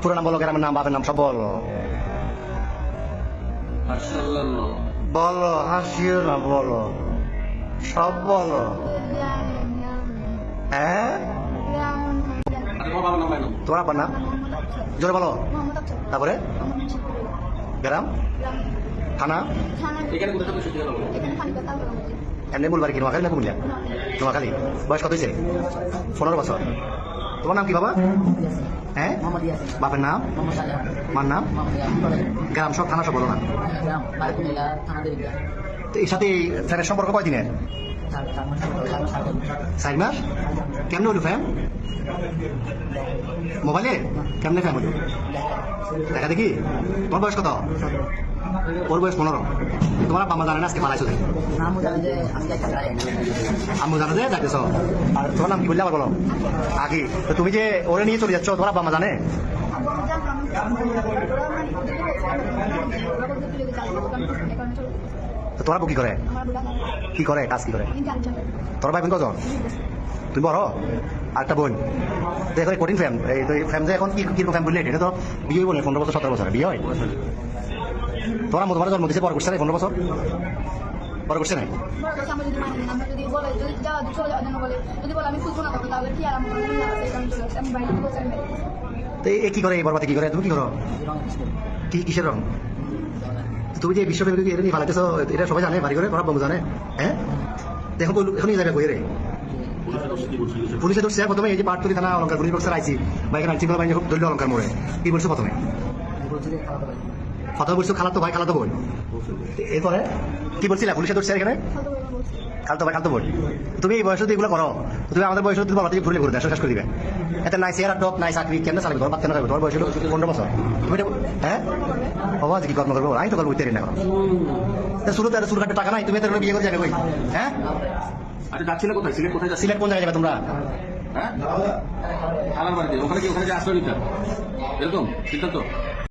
পুরো নাম বলো, গ্রামের নাম, বাপের নাম, সব বলো। বলো, হাসিও না, বলো, সব বলো। হ্যাঁ, তোমার আব্বার নাম জোরে বলো। তারপরে গ্রাম, থানা, এমনি বলবার কি? নোয়াখালী না কুমিল্লা? নোয়াখালী। বয়স কত হয়েছে? 15 বছর। তোমার নাম কি বাবা? হ্যাঁ, বাপের নাম, মার নাম, গ্রাম, সব থানা সব বলো না। তো এর সাথে ফ্যানের সম্পর্ক কয়দিনের? 4 মাস। কেমনে হলো ফ্যান? মোবাইলে? কেমনে ফ্যান হলো? দেখা দেখি। তোমার বয়স কত? ওর বয়স 15। তোমার আম্মা জানে না আজকে পালাইছো? আম্মু জানে যে যাইতেছ। আর তোমার নাম কি বললে আবার বলো আগে। তো তুমি যে ওরে নিয়ে চলে যাচ্ছ, তোমার আম্মা জানে? তো তোরা কি করে? কি করে কাজ, কি করে? তোর ভাই বোন কজন? তুমি বড়? আরেকটা বোন। তো এখন কঠিন ফ্যাম, এই তো ফ্যাম যে এখন কিরকম ফ্যাম বললে, এটা তো বিয়ে বলে 15 বছর 17 বছর বিয়ে হয়। তোরা তোমার জন্ম দিচ্ছে, বড় করছে না 15 বছর? বড় করছে না? তো এ কি করে, এই বরবাদে কি করে? তুমি কি করো? কি কিসের রং? তুমি যে বিশ্বপ্রেমিক এটা নিয়ে ফালাইতেছ, এটা সবাই জানে, বাড়ি করে তোরা বন্ধু জানে? হ্যাঁ, এখন তো এখন এই জায়গায় বই রে পুলিশে ধরছে। প্রথমে এই যে পাটতলি থানা অলঙ্কার পুলিশ বক্সার আইছি বা এখানে আইছি বাহিনী ধরল অলঙ্কার মোড়ে। কি বলছো প্রথমে? কথা বলছো খালাতো ভাই, খালাতো বোন। এরপরে কি বলছিলা? পুলিশে ধরছে এখানে খালতো ভাই, খালতো বোন। তুমি এই বয়সে এগুলো করো, তুমি আমাদের বয়সে তুমি বলা থেকে ঘুরলে ঘুরে দেশ শেষ করে দিবে। এতে নাই চেয়ার টপ, নাই চাকরি, কেন চাকরি করো? বাচ্চা না তোমার বয়স হলো 15 বছর। তুমি হ্যাঁ বাবা কি কর্ম করবো? আমি তো করবো উঠতে না করো। শুরুতে চুল কাটতে টাকা নাই, তুমি এত বিয়ে করে যাবে কই? হ্যাঁ, আচ্ছা যাচ্ছিলে কোথায়? সিলেট কোথায় যাচ্ছিলে? সিলেট কোন জায়গায় যাবে তোমরা? হ্যাঁ, খালার বাড়িতে। ওখানে কি, ওখানে যে আশ্রয় নিতে এরকম সিদ্ধান্ত?